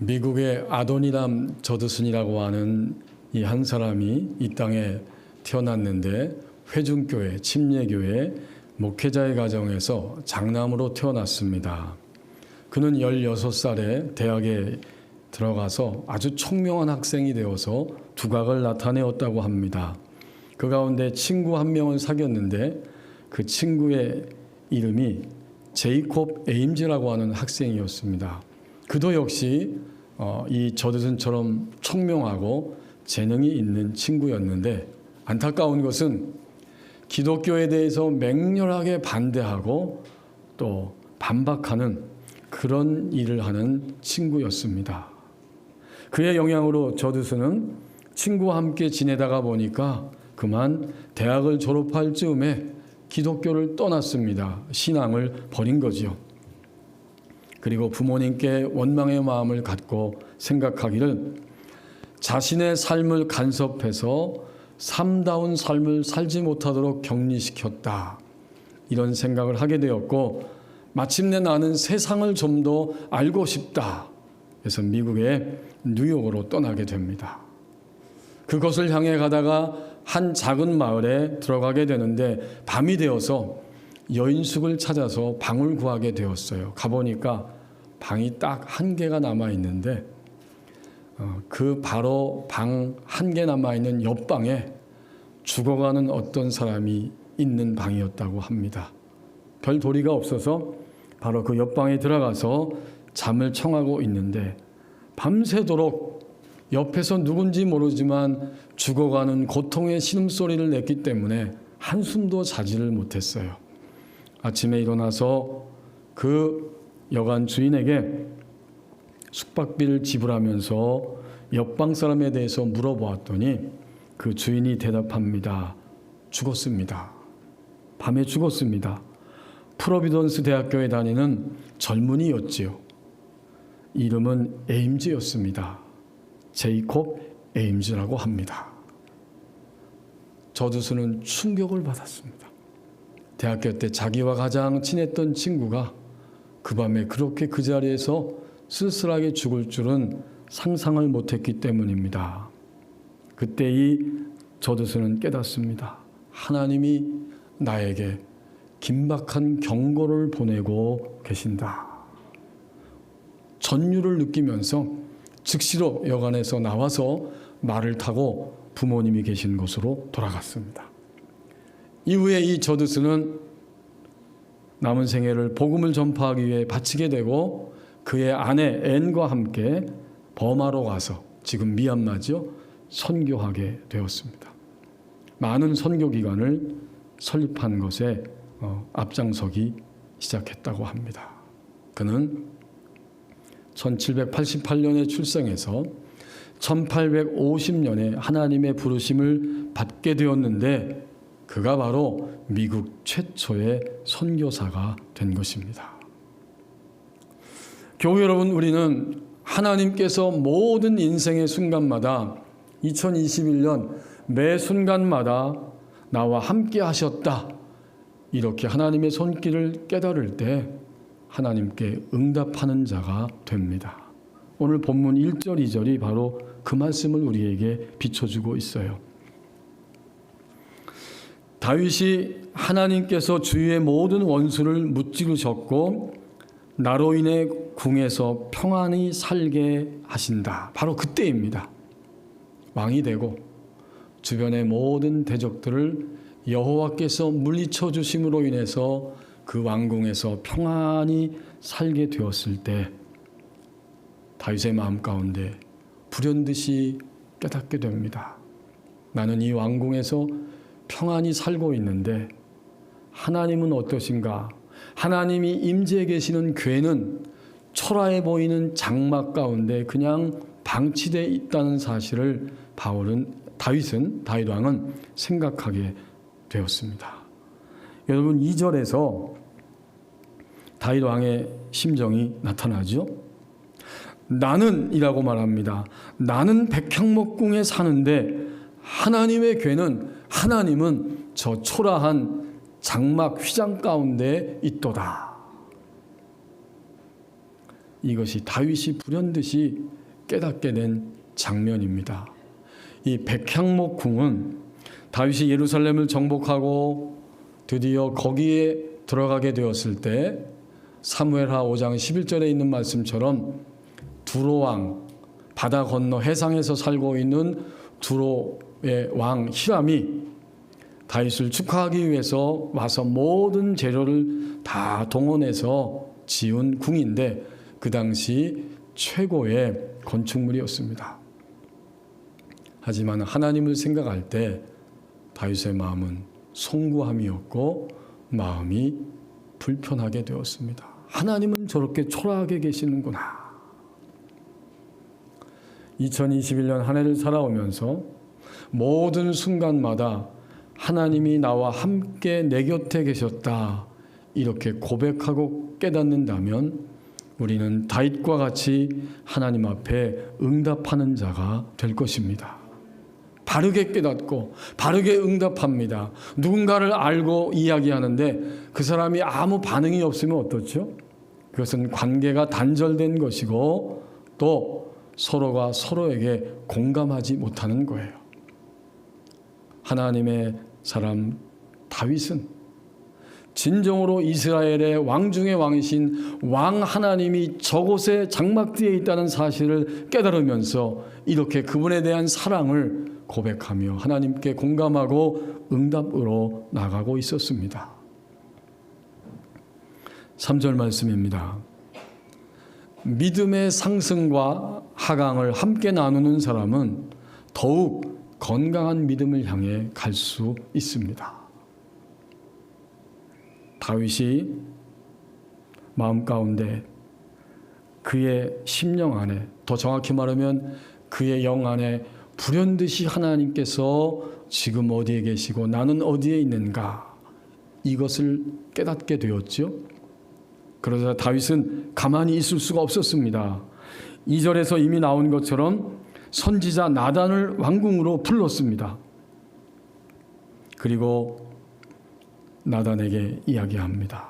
미국의 아도니람 저드슨이라고 하는 이 한 사람이 이 땅에 태어났는데 회중교회, 침례교회 목회자의 가정에서 장남으로 태어났습니다. 그는 16살에 대학에 들어가서 아주 총명한 학생이 되어서 두각을 나타내었다고 합니다. 그 가운데 친구 한 명을 사귀었는데 그 친구의 이름이 제이콥 에임즈라고 하는 학생이었습니다. 그도 역시 이 저드슨처럼 총명하고 재능이 있는 친구였는데 안타까운 것은 기독교에 대해서 맹렬하게 반대하고 또 반박하는 그런 일을 하는 친구였습니다. 그의 영향으로 저드슨은 친구와 함께 지내다가 보니까 그만 대학을 졸업할 즈음에 기독교를 떠났습니다. 신앙을 버린 거지요. 그리고 부모님께 원망의 마음을 갖고 생각하기를 자신의 삶을 간섭해서 삶다운 삶을 살지 못하도록 격리시켰다. 이런 생각을 하게 되었고 마침내 나는 세상을 좀 더 알고 싶다. 그래서 미국의 뉴욕으로 떠나게 됩니다. 그것을 향해 가다가 한 작은 마을에 들어가게 되는데 밤이 되어서 여인숙을 찾아서 방을 구하게 되었어요. 가보니까 방이 딱 한 개가 남아있는데 그 바로 방 한 개 남아있는 옆방에 죽어가는 어떤 사람이 있는 방이었다고 합니다. 별 도리가 없어서 바로 그 옆방에 들어가서 잠을 청하고 있는데 밤새도록 옆에서 누군지 모르지만 죽어가는 고통의 신음소리를 냈기 때문에 한숨도 자지를 못했어요. 아침에 일어나서 그 여관 주인에게 숙박비를 지불하면서 옆방 사람에 대해서 물어보았더니 그 주인이 대답합니다. 죽었습니다. 밤에 죽었습니다. 프로비던스 대학교에 다니는 젊은이였지요. 이름은 에임즈였습니다. 제이콥 에임즈라고 합니다. 저드슨은 충격을 받았습니다. 대학교 때 자기와 가장 친했던 친구가 그 밤에 그렇게 그 자리에서 쓸쓸하게 죽을 줄은 상상을 못했기 때문입니다. 그때 이 저드슨은 깨닫습니다. 하나님이 나에게 긴박한 경고를 보내고 계신다. 전율을 느끼면서 즉시로 여관에서 나와서 말을 타고 부모님이 계신 곳으로 돌아갔습니다. 이후에 이 저드슨은 남은 생애를 복음을 전파하기 위해 바치게 되고 그의 아내 앤과 함께 버마로 가서 지금 미얀마죠. 선교하게 되었습니다. 많은 선교기관을 설립한 것에 앞장서기 시작했다고 합니다. 그는 1788년에 출생해서 1850년에 하나님의 부르심을 받게 되었는데 그가 바로 미국 최초의 선교사가 된 것입니다. 교회 여러분, 우리는 하나님께서 모든 인생의 순간마다 2021년 매 순간마다 나와 함께 하셨다. 이렇게 하나님의 손길을 깨달을 때 하나님께 응답하는 자가 됩니다. 오늘 본문 1절, 2절이 바로 그 말씀을 우리에게 비춰주고 있어요. 다윗이 하나님께서 주위의 모든 원수를 무찌르셨고 나로 인해 궁에서 평안히 살게 하신다. 바로 그때입니다. 왕이 되고 주변의 모든 대적들을 여호와께서 물리쳐 주심으로 인해서 그 왕궁에서 평안히 살게 되었을 때 다윗의 마음 가운데 불현듯이 깨닫게 됩니다. 나는 이 왕궁에서 평안히 살고 있는데 하나님은 어떠신가? 하나님이 임재해 계시는 궤는 초라해 보이는 장막 가운데 그냥 방치되어 있다는 사실을 다윗 왕은 생각하게 되었습니다. 여러분, 2절에서 다윗 왕의 심정이 나타나죠. 나는 이라고 말합니다. 나는 백향목궁에 사는데 하나님은 저 초라한 장막 휘장 가운데 있도다. 이것이 다윗이 불현듯이 깨닫게 된 장면입니다. 이 백향목궁은 다윗이 예루살렘을 정복하고 드디어 거기에 들어가게 되었을 때 사무엘하 5장 11절에 있는 말씀처럼 두로왕, 바다 건너 해상에서 살고 있는 두로의 왕 히람이 다윗을 축하하기 위해서 와서 모든 재료를 다 동원해서 지은 궁인데 그 당시 최고의 건축물이었습니다. 하지만 하나님을 생각할 때 다윗의 마음은 송구함이었고 마음이 불편하게 되었습니다. 하나님은 저렇게 초라하게 계시는구나. 2021년 한 해를 살아오면서 모든 순간마다 하나님이 나와 함께 내 곁에 계셨다 이렇게 고백하고 깨닫는다면 우리는 다윗과 같이 하나님 앞에 응답하는 자가 될 것입니다. 바르게 깨닫고 바르게 응답합니다. 누군가를 알고 이야기하는데 그 사람이 아무 반응이 없으면 어떻죠? 그것은 관계가 단절된 것이고 또 서로가 서로에게 공감하지 못하는 거예요. 하나님의 사람 다윗은 진정으로 이스라엘의 왕 중의 왕이신 왕 하나님이 저곳에 장막 뒤에 있다는 사실을 깨달으면서 이렇게 그분에 대한 사랑을 고백하며 하나님께 공감하고 응답으로 나가고 있었습니다. 3절 말씀입니다. 믿음의 상승과 하강을 함께 나누는 사람은 더욱 건강한 믿음을 향해 갈 수 있습니다. 다윗이 마음 가운데 그의 심령 안에, 더 정확히 말하면 그의 영 안에 불현듯이 하나님께서 지금 어디에 계시고 나는 어디에 있는가 이것을 깨닫게 되었죠. 그러자 다윗은 가만히 있을 수가 없었습니다. 2절에서 이미 나온 것처럼 선지자 나단을 왕궁으로 불렀습니다. 그리고 나단에게 이야기합니다.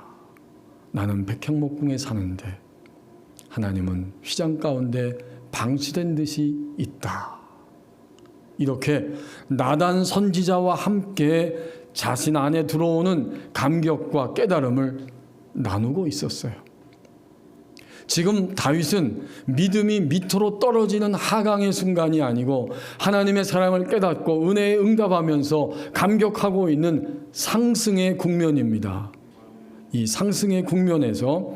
나는 백향목궁에 사는데 하나님은 휘장 가운데 방치된 듯이 있다. 이렇게 나단 선지자와 함께 자신 안에 들어오는 감격과 깨달음을 나누고 있었어요. 지금 다윗은 믿음이 밑으로 떨어지는 하강의 순간이 아니고 하나님의 사랑을 깨닫고 은혜에 응답하면서 감격하고 있는 상승의 국면입니다. 이 상승의 국면에서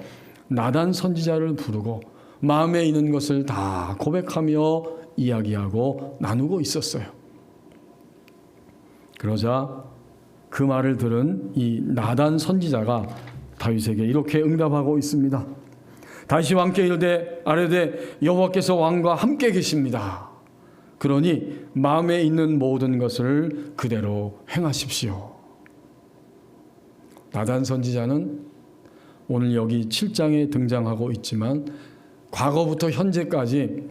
나단 선지자를 부르고 마음에 있는 것을 다 고백하며 이야기하고 나누고 있었어요. 그러자 그 말을 들은 이 나단 선지자가 다윗에게 이렇게 응답하고 있습니다. 다윗이 왕께 이르되 아뢰되 여호와께서 왕과 함께 계십니다. 그러니 마음에 있는 모든 것을 그대로 행하십시오. 나단 선지자는 오늘 여기 7장에 등장하고 있지만 과거부터 현재까지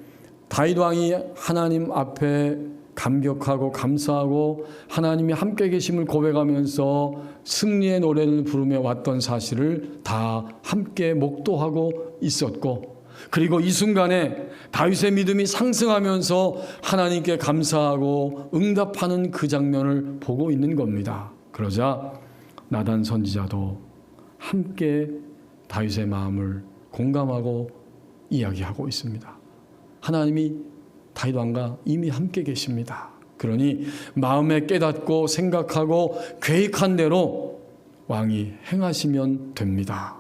다윗 왕이 하나님 앞에 감격하고 감사하고 하나님이 함께 계심을 고백하면서 승리의 노래를 부르며 왔던 사실을 다 함께 목도하고 있었고, 그리고 이 순간에 다윗의 믿음이 상승하면서 하나님께 감사하고 응답하는 그 장면을 보고 있는 겁니다. 그러자 나단 선지자도 함께 다윗의 마음을 공감하고 이야기하고 있습니다. 하나님이 다윗 왕과 이미 함께 계십니다. 그러니 마음에 깨닫고 생각하고 계획한 대로 왕이 행하시면 됩니다.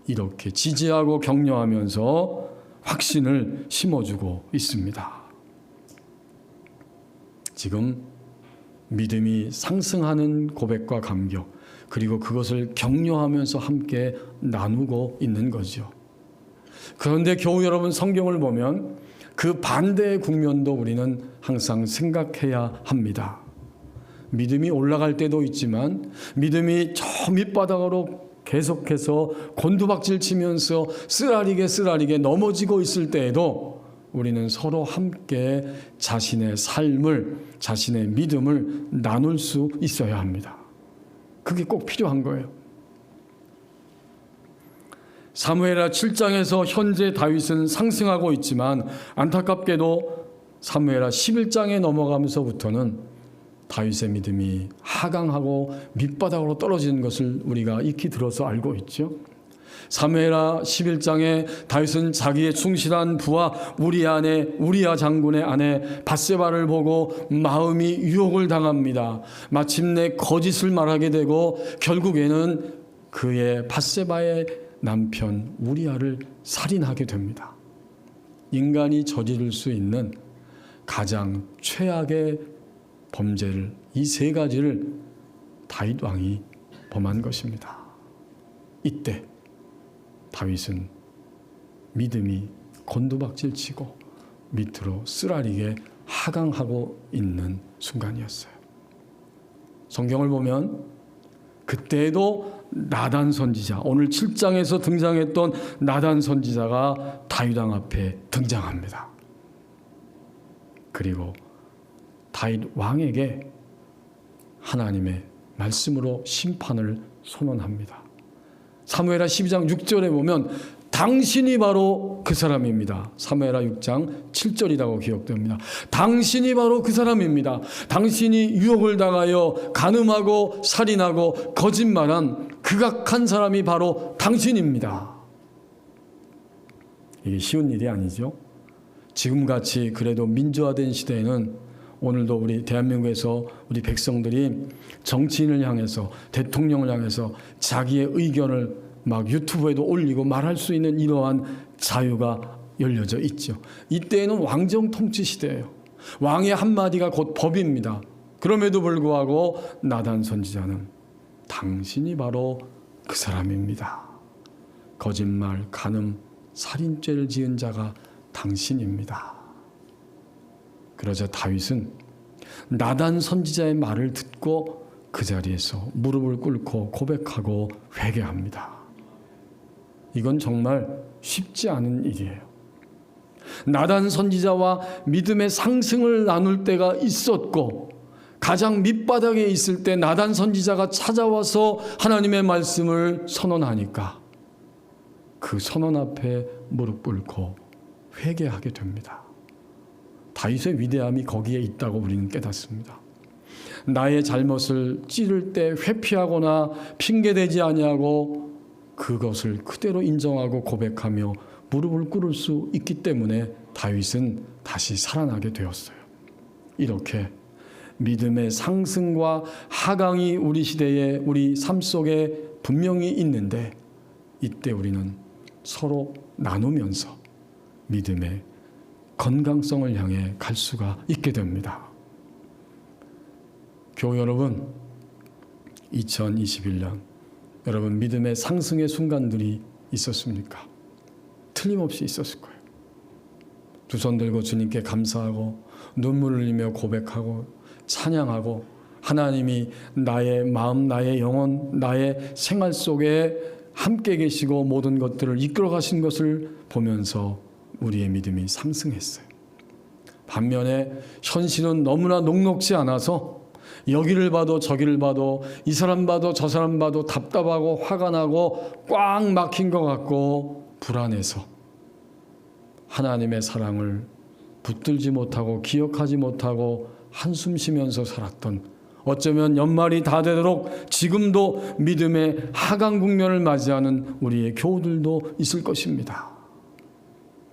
이렇게 지지하고 격려하면서 확신을 심어주고 있습니다. 지금 믿음이 상승하는 고백과 감격, 그리고 그것을 격려하면서 함께 나누고 있는 거죠. 그런데 교우 여러분, 성경을 보면 그 반대의 국면도 우리는 항상 생각해야 합니다. 믿음이 올라갈 때도 있지만 믿음이 저 밑바닥으로 계속해서 곤두박질 치면서 쓰라리게 넘어지고 있을 때에도 우리는 서로 함께 자신의 삶을, 자신의 믿음을 나눌 수 있어야 합니다. 그게 꼭 필요한 거예요. 사무엘하 7장에서 현재 다윗은 상승하고 있지만 안타깝게도 사무엘하 11장에 넘어가면서부터는 다윗의 믿음이 하강하고 밑바닥으로 떨어지는 것을 우리가 익히 들어서 알고 있죠. 사무엘하 11장에 다윗은 자기의 충실한 부하 우리야 장군의 아내 밧세바를 보고 마음이 유혹을 당합니다. 마침내 거짓을 말하게 되고 결국에는 그의 밧세바의 남편 우리야를 살인하게 됩니다. 인간이 저지를 수 있는 가장 최악의 범죄를, 이 세 가지를 다윗 왕이 범한 것입니다. 이때 다윗은 믿음이 곤두박질치고 밑으로 쓰라리게 하강하고 있는 순간이었어요. 성경을 보면 그때에도 나단 선지자, 오늘 7장에서 등장했던 나단 선지자가 다윗 왕 앞에 등장합니다. 그리고 다윗 왕에게 하나님의 말씀으로 심판을 선언합니다. 사무엘하 12장 6절에 보면 당신이 바로 그 사람입니다. 사무엘하 6장 7절이라고 기록됩니다. 당신이 바로 그 사람입니다. 당신이 유혹을 당하여 간음하고 살인하고 거짓말한 극악한 사람이 바로 당신입니다. 이게 쉬운 일이 아니죠. 지금같이 그래도 민주화된 시대에는 오늘도 우리 대한민국에서 우리 백성들이 정치인을 향해서, 대통령을 향해서 자기의 의견을 막 유튜브에도 올리고 말할 수 있는 이러한 자유가 열려져 있죠. 이때에는 왕정 통치 시대예요. 왕의 한마디가 곧 법입니다. 그럼에도 불구하고 나단 선지자는 당신이 바로 그 사람입니다. 거짓말, 간음, 살인죄를 지은 자가 당신입니다. 그러자 다윗은 나단 선지자의 말을 듣고 그 자리에서 무릎을 꿇고 고백하고 회개합니다. 이건 정말 쉽지 않은 일이에요. 나단 선지자와 믿음의 상승을 나눌 때가 있었고, 가장 밑바닥에 있을 때 나단 선지자가 찾아와서 하나님의 말씀을 선언하니까 그 선언 앞에 무릎 꿇고 회개하게 됩니다. 다윗의 위대함이 거기에 있다고 우리는 깨닫습니다. 나의 잘못을 찌를 때 회피하거나 핑계대지 아니하고 그것을 그대로 인정하고 고백하며 무릎을 꿇을 수 있기 때문에 다윗은 다시 살아나게 되었어요. 이렇게 믿음의 상승과 하강이 우리 시대에, 우리 삶 속에 분명히 있는데, 이때 우리는 서로 나누면서 믿음의 건강성을 향해 갈 수가 있게 됩니다. 교우 여러분, 2021년 여러분 믿음의 상승의 순간들이 있었습니까? 틀림없이 있었을 거예요. 두 손 들고 주님께 감사하고 눈물을 흘리며 고백하고 찬양하고 하나님이 나의 마음, 나의 영혼, 나의 생활 속에 함께 계시고 모든 것들을 이끌어 가신 것을 보면서 우리의 믿음이 상승했어요. 반면에 현실은 너무나 녹록지 않아서 여기를 봐도 저기를 봐도 이 사람 봐도 저 사람 봐도 답답하고 화가 나고 꽉 막힌 것 같고 불안해서 하나님의 사랑을 붙들지 못하고 기억하지 못하고 한숨 쉬면서 살았던, 어쩌면 연말이 다 되도록 지금도 믿음의 하강 국면을 맞이하는 우리의 교우들도 있을 것입니다.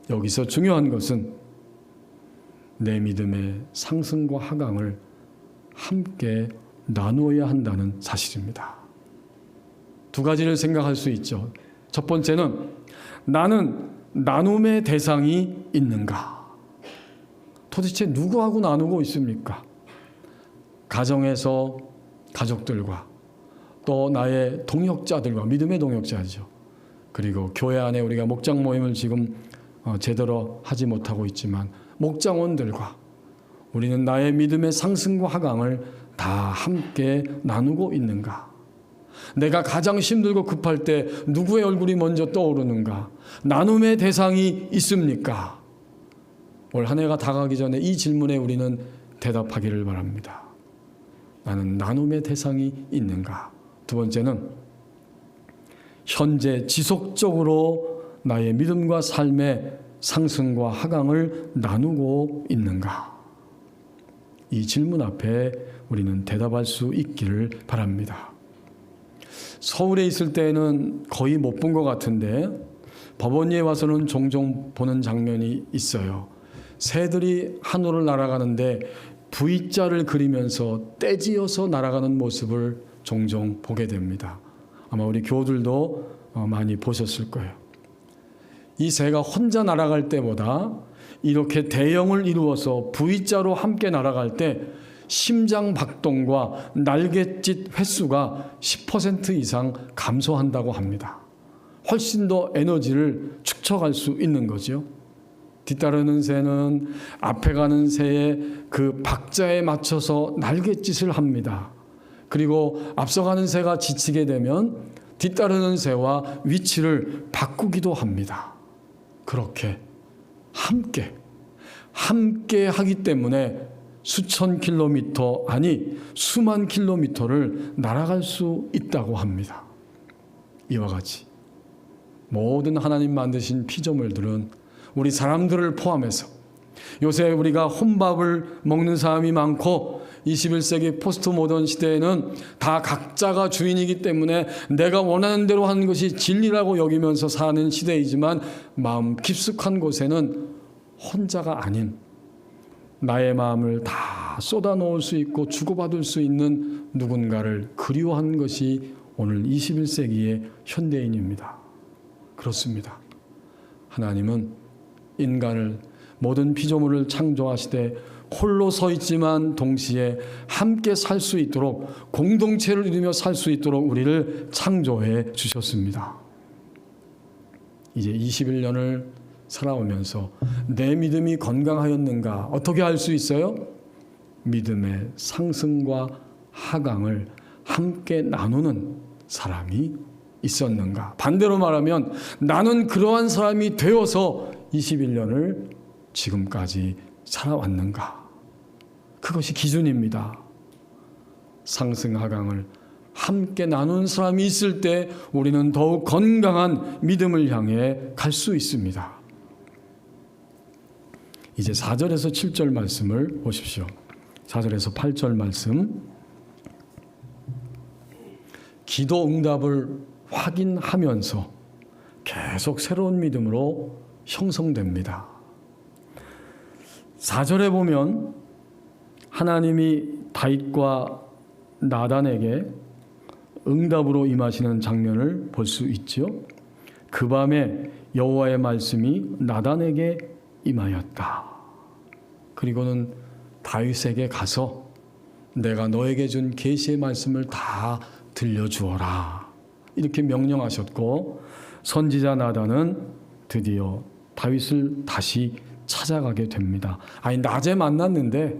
여기서 중요한 것은 내 믿음의 상승과 하강을 함께 나누어야 한다는 사실입니다. 두 가지를 생각할 수 있죠. 첫 번째는 나는 나눔의 대상이 있는가? 도대체 누구하고 나누고 있습니까? 가정에서 가족들과, 또 나의 동역자들과, 믿음의 동역자죠. 그리고 교회 안에 우리가 목장 모임을 지금 제대로 하지 못하고 있지만 목장원들과 우리는 나의 믿음의 상승과 하강을 다 함께 나누고 있는가? 내가 가장 힘들고 급할 때 누구의 얼굴이 먼저 떠오르는가? 나눔의 대상이 있습니까? 올 한 해가 다가기 전에 이 질문에 우리는 대답하기를 바랍니다. 나는 나눔의 대상이 있는가? 두 번째는 현재 지속적으로 나의 믿음과 삶의 상승과 하강을 나누고 있는가? 이 질문 앞에 우리는 대답할 수 있기를 바랍니다. 서울에 있을 때는 거의 못 본 것 같은데 법원리에 와서는 종종 보는 장면이 있어요. 새들이 하늘을 날아가는데 V자를 그리면서 떼지어서 날아가는 모습을 종종 보게 됩니다. 아마 우리 교우들도 많이 보셨을 거예요. 이 새가 혼자 날아갈 때보다 이렇게 대형을 이루어서 V자로 함께 날아갈 때 심장 박동과 날갯짓 횟수가 10% 이상 감소한다고 합니다. 훨씬 더 에너지를 축적할 수 있는 거죠. 뒤따르는 새는 앞에 가는 새의 그 박자에 맞춰서 날갯짓을 합니다. 그리고 앞서가는 새가 지치게 되면 뒤따르는 새와 위치를 바꾸기도 합니다. 그렇게 함께 하기 때문에 수천 킬로미터 아니 수만 킬로미터를 날아갈 수 있다고 합니다. 이와 같이 모든 하나님 만드신 피조물들은 우리 사람들을 포함해서 요새 우리가 혼밥을 먹는 사람이 많고 21세기 포스트 모던 시대에는 다 각자가 주인이기 때문에 내가 원하는 대로 하는 것이 진리라고 여기면서 사는 시대이지만 마음 깊숙한 곳에는 혼자가 아닌 나의 마음을 다 쏟아놓을 수 있고 주고받을 수 있는 누군가를 그리워하는 것이 오늘 21세기의 현대인입니다. 그렇습니다. 하나님은 인간을 모든 피조물을 창조하시되 홀로 서 있지만 동시에 함께 살 수 있도록 공동체를 이루며 살 수 있도록 우리를 창조해 주셨습니다. 이제 21년을 살아오면서 내 믿음이 건강하였는가? 어떻게 알 수 있어요? 믿음의 상승과 하강을 함께 나누는 사람이 있었는가? 반대로 말하면 나는 그러한 사람이 되어서 21년을 지금까지 살아왔는가? 그것이 기준입니다. 상승 하강을 함께 나누는 사람이 있을 때 우리는 더욱 건강한 믿음을 향해 갈 수 있습니다. 이제 4절에서 7절 말씀을 보십시오. 4절에서 8절 말씀. 기도 응답을 확인하면서 계속 새로운 믿음으로 형성됩니다. 4절에 보면 하나님이 다윗과 나단에게 응답으로 임하시는 장면을 볼 수 있죠. 그 밤에 여호와의 말씀이 나단에게 임하였다. 그리고는 다윗에게 가서 내가 너에게 준 계시의 말씀을 다 들려주어라. 이렇게 명령하셨고 선지자 나단은 드디어 다윗을 다시 찾아가게 됩니다. 아니 낮에 만났는데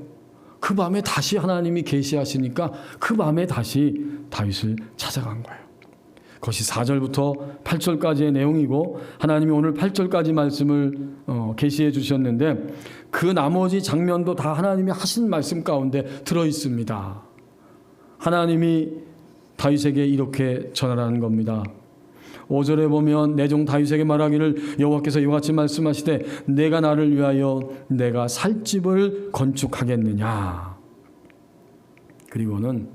그 밤에 다시 하나님이 계시하시니까 그 밤에 다시 다윗을 찾아간 거예요. 그것이 4절부터 8절까지의 내용이고 하나님이 오늘 8절까지 말씀을 계시해 주셨는데 그 나머지 장면도 다 하나님이 하신 말씀 가운데 들어 있습니다. 하나님이 다윗에게 이렇게 전하라는 겁니다. 5절에 보면 내 종 다윗에게 말하기를 여호와께서 이와 같이 말씀하시되 내가 나를 위하여 내가 살 집을 건축하겠느냐. 그리고는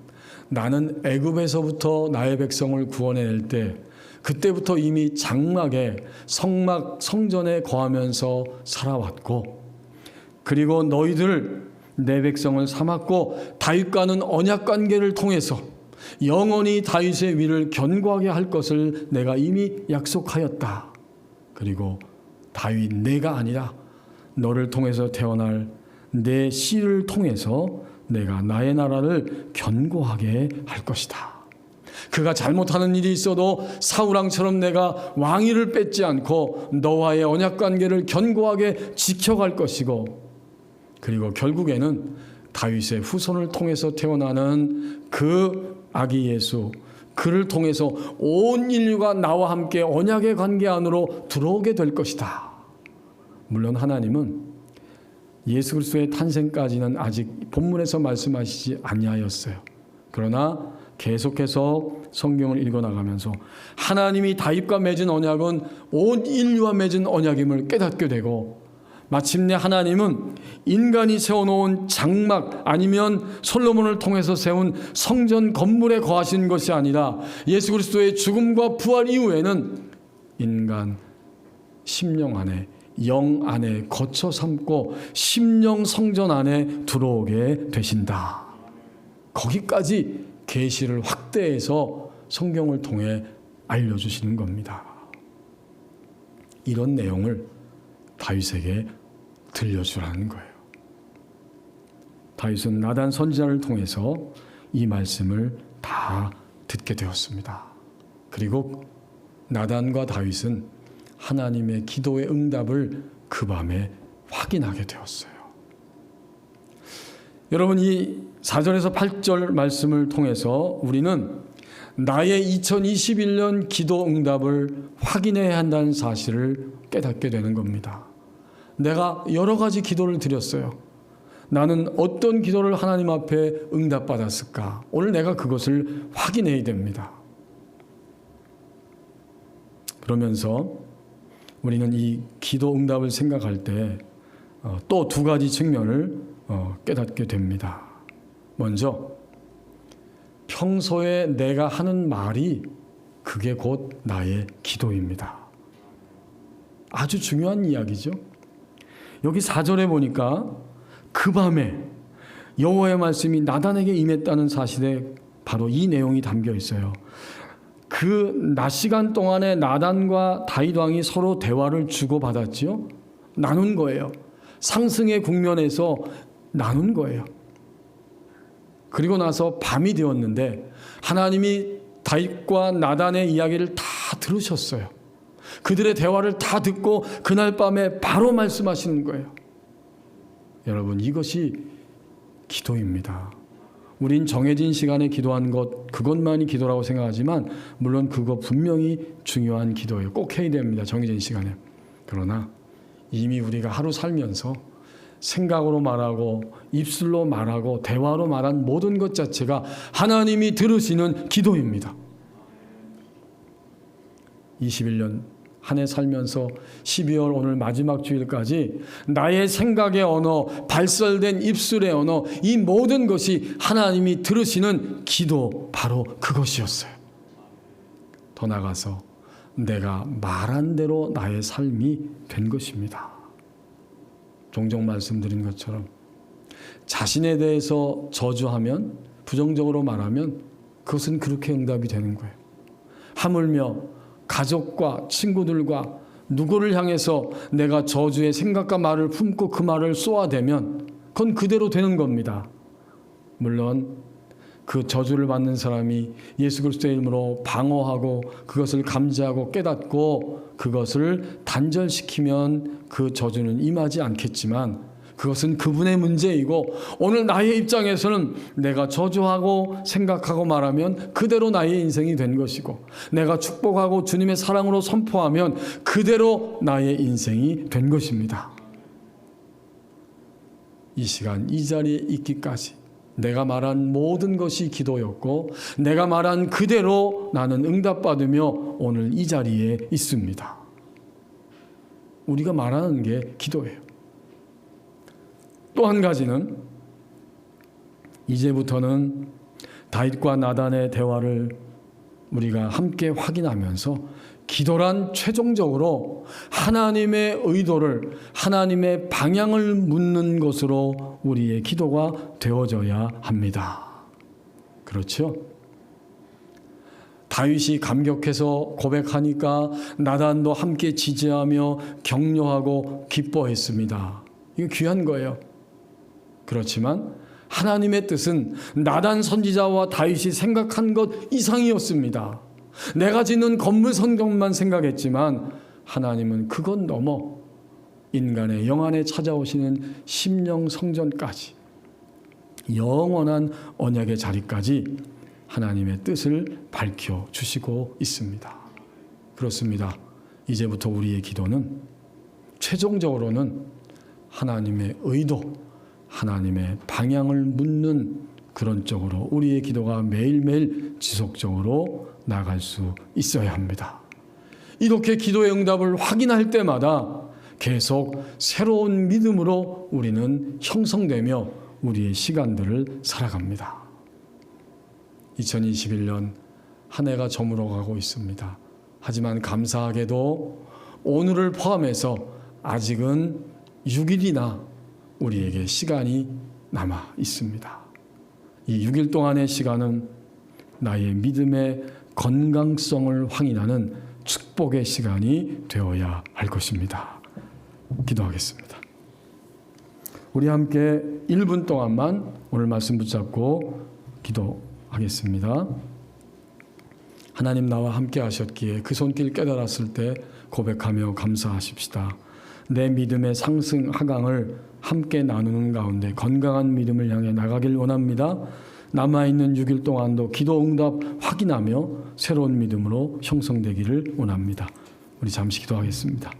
나는 애굽에서부터 나의 백성을 구원해낼 때 그때부터 이미 장막에 성전에 거하면서 살아왔고 그리고 너희들 내 백성을 삼았고 다윗과는 언약 관계를 통해서 영원히 다윗의 위를 견고하게 할 것을 내가 이미 약속하였다. 그리고 다윗 내가 아니라 너를 통해서 태어날 내 씨를 통해서 내가 나의 나라를 견고하게 할 것이다. 그가 잘못하는 일이 있어도 사울왕처럼 내가 왕위를 뺏지 않고 너와의 언약 관계를 견고하게 지켜갈 것이고 그리고 결국에는 다윗의 후손을 통해서 태어나는 그 아기 예수 그를 통해서 온 인류가 나와 함께 언약의 관계 안으로 들어오게 될 것이다. 물론 하나님은 예수 그리스도의 탄생까지는 아직 본문에서 말씀하시지 아니하였어요. 그러나 계속해서 성경을 읽어나가면서 하나님이 다윗과 맺은 언약은 온 인류와 맺은 언약임을 깨닫게 되고, 마침내 하나님은 인간이 세워놓은 장막 아니면 솔로몬을 통해서 세운 성전 건물에 거하시는 것이 아니라 예수 그리스도의 죽음과 부활 이후에는 인간 심령 안에, 영 안에 거처 삼고 심령 성전 안에 들어오게 되신다. 거기까지 계시를 확대해서 성경을 통해 알려주시는 겁니다. 이런 내용을 다윗에게 들려주라는 거예요. 다윗은 나단 선지자를 통해서 이 말씀을 다 듣게 되었습니다. 그리고 나단과 다윗은 하나님의 기도의 응답을 그 밤에 확인하게 되었어요. 여러분, 이 4절에서 8절 말씀을 통해서 우리는 나의 2021년 기도 응답을 확인해야 한다는 사실을 깨닫게 되는 겁니다. 내가 여러 가지 기도를 드렸어요. 나는 어떤 기도를 하나님 앞에 응답받았을까? 오늘 내가 그것을 확인해야 됩니다. 그러면서 우리는 이 기도 응답을 생각할 때 또 두 가지 측면을 깨닫게 됩니다. 먼저 평소에 내가 하는 말이 그게 곧 나의 기도입니다. 아주 중요한 이야기죠. 여기 4절에 보니까 그 밤에 여호와의 말씀이 나단에게 임했다는 사실에 바로 이 내용이 담겨 있어요. 그 낮 시간 동안에 나단과 다윗 왕이 서로 대화를 주고받았지요. 나눈 거예요. 상승의 국면에서 나눈 거예요. 그리고 나서 밤이 되었는데 하나님이 다윗과 나단의 이야기를 다 들으셨어요. 그들의 대화를 다 듣고 그날 밤에 바로 말씀하시는 거예요. 여러분, 이것이 기도입니다. 우린 정해진 시간에 기도한 것, 그것만이 기도라고 생각하지만 물론 그거 분명히 중요한 기도예요. 꼭 해야 됩니다. 정해진 시간에. 그러나 이미 우리가 하루 살면서 생각으로 말하고 입술로 말하고 대화로 말한 모든 것 자체가 하나님이 들으시는 기도입니다. 21년 한 해 살면서 12월 오늘 마지막 주일까지 나의 생각의 언어, 발설된 입술의 언어, 이 모든 것이 하나님이 들으시는 기도, 바로 그것이었어요. 더 나아가서 내가 말한 대로 나의 삶이 된 것입니다. 종종 말씀드린 것처럼 자신에 대해서 저주하면, 부정적으로 말하면 그것은 그렇게 응답이 되는 거예요. 하물며 가족과 친구들과 누구를 향해서 내가 저주의 생각과 말을 품고 그 말을 쏘아대면 그건 그대로 되는 겁니다. 물론 그 저주를 받는 사람이 예수 그리스도의 이름으로 방어하고 그것을 감지하고 깨닫고 그것을 단절시키면 그 저주는 임하지 않겠지만 그것은 그분의 문제이고, 오늘 나의 입장에서는 내가 저주하고 생각하고 말하면 그대로 나의 인생이 된 것이고, 내가 축복하고 주님의 사랑으로 선포하면 그대로 나의 인생이 된 것입니다. 이 시간 이 자리에 있기까지 내가 말한 모든 것이 기도였고, 내가 말한 그대로 나는 응답받으며 오늘 이 자리에 있습니다. 우리가 말하는 게 기도예요. 또 한 가지는 이제부터는 다윗과 나단의 대화를 우리가 함께 확인하면서 기도란 최종적으로 하나님의 의도를, 하나님의 방향을 묻는 것으로 우리의 기도가 되어져야 합니다. 그렇죠? 다윗이 감격해서 고백하니까 나단도 함께 지지하며 격려하고 기뻐했습니다. 이거 귀한 거예요. 그렇지만 하나님의 뜻은 나단 선지자와 다윗이 생각한 것 이상이었습니다. 내가 짓는 건물 성전만 생각했지만 하나님은 그건 넘어 인간의 영 안에 찾아오시는 심령 성전까지, 영원한 언약의 자리까지 하나님의 뜻을 밝혀주시고 있습니다. 그렇습니다. 이제부터 우리의 기도는 최종적으로는 하나님의 의도, 하나님의 방향을 묻는 그런 쪽으로 우리의 기도가 매일매일 지속적으로 나갈 수 있어야 합니다. 이렇게 기도의 응답을 확인할 때마다 계속 새로운 믿음으로 우리는 형성되며 우리의 시간들을 살아갑니다. 2021년 한 해가 저물어가고 있습니다. 하지만 감사하게도 오늘을 포함해서 아직은 6일이나 우리에게 시간이 남아 있습니다. 이 6일 동안의 시간은 나의 믿음의 건강성을 확인하는 축복의 시간이 되어야 할 것입니다. 기도하겠습니다. 우리 함께 1분 동안만 오늘 말씀 붙잡고 기도하겠습니다. 하나님 나와 함께 하셨기에 그 손길 깨달았을 때 고백하며 감사하십시다. 내 믿음의 상승 하강을 함께 나누는 가운데 건강한 믿음을 향해 나가길 원합니다. 남아있는 6일 동안도 기도 응답 확인하며 새로운 믿음으로 형성되기를 원합니다. 우리 잠시 기도하겠습니다.